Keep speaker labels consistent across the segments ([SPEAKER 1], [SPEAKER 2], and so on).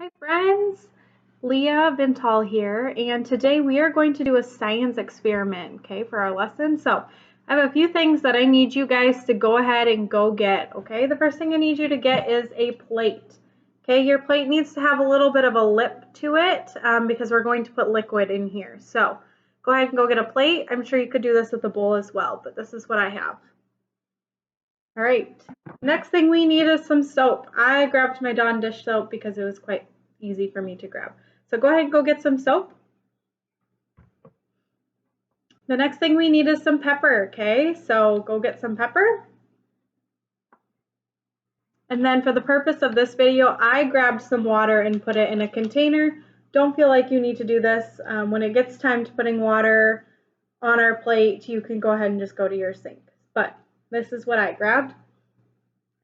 [SPEAKER 1] Hi friends, Leah Vintal here, and today we are going to do a science experiment, okay, for our lesson. So I have a few things that I need you guys to go ahead and go get, okay? The first thing I need you to get is a plate, okay? Your plate needs to have a little bit of a lip to it because we're going to put liquid in here. So go ahead and go get a plate. I'm sure you could do this with a bowl as well, but this is what I have. All right, next thing we need is some soap. I grabbed my Dawn dish soap because it was quite easy for me to grab. So go ahead and go get some soap. The next thing we need is some pepper, okay? So go get some pepper. And then for the purpose of this video, I grabbed some water and put it in a container. Don't feel like you need to do this. When it gets time to putting water on our plate, you can go ahead and just go to your sink. But this is what I grabbed.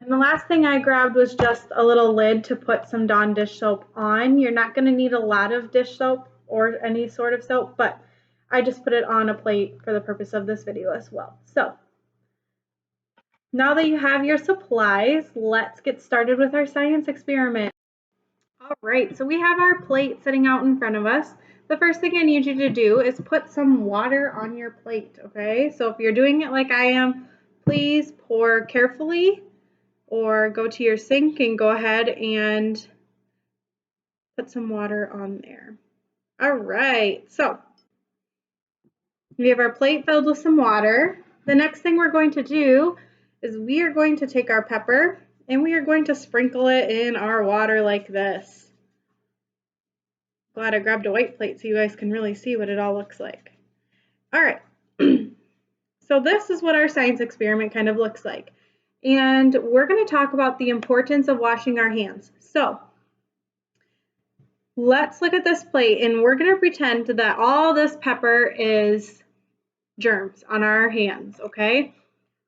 [SPEAKER 1] And the last thing I grabbed was just a little lid to put some Dawn dish soap on. You're not going to need a lot of dish soap or any sort of soap, but I just put it on a plate for the purpose of this video as well. So now that you have your supplies, let's get started with our science experiment. All right, so we have our plate sitting out in front of us. The first thing I need you to do is put some water on your plate, okay? So if you're doing it like I am, please pour carefully, or go to your sink and go ahead and put some water on there. All right, so we have our plate filled with some water. The next thing we're going to do is we are going to take our pepper and we are going to sprinkle it in our water like this. Glad I grabbed a white plate so you guys can really see what it all looks like. All right, so this is what our science experiment kind of looks like. And we're going to talk about the importance of washing our hands. So let's look at this plate and we're going to pretend that all this pepper is germs on our hands, okay?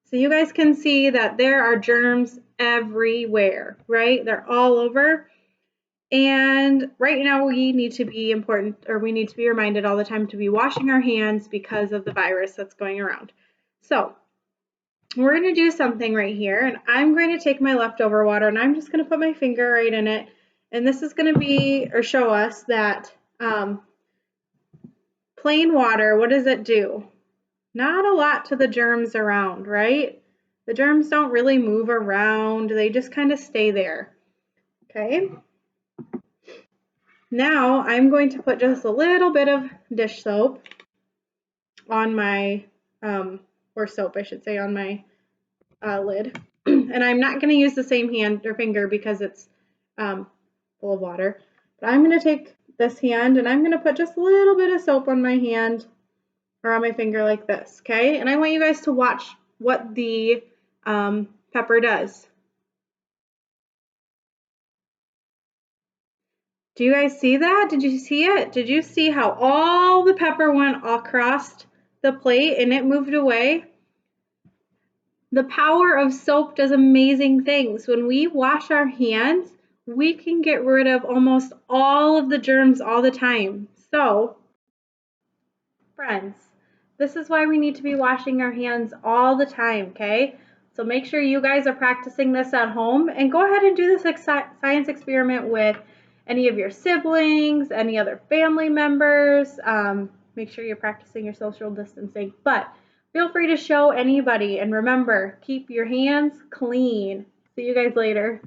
[SPEAKER 1] So you guys can see that there are germs everywhere, right? They're all over. And right now we need to be reminded all the time to be washing our hands because of the virus that's going around. So we're going to do something right here, and I'm going to take my leftover water and I'm just going to put my finger right in it. And this is going to be, or show us that plain water, what does it do? Not a lot to the germs around, right? The germs don't really move around. They just kind of stay there, okay? Now I'm going to put just a little bit of dish soap on my, or soap I should say, on my lid. And I'm not going to use the same hand or finger because it's full of water. But I'm going to take this hand and I'm going to put just a little bit of soap on my hand or on my finger like this, okay? And I want you guys to watch what the pepper does. Do you guys see that? Did you see it? Did you see how all the pepper went across the plate and it moved away? The power of soap does amazing things. When we wash our hands, we can get rid of almost all of the germs all the time. So, friends, this is why we need to be washing our hands all the time, okay? So make sure you guys are practicing this at home and go ahead and do this science experiment with any of your siblings, any other family members. Make sure you're practicing your social distancing, but feel free to show anybody. And remember, keep your hands clean. See you guys later.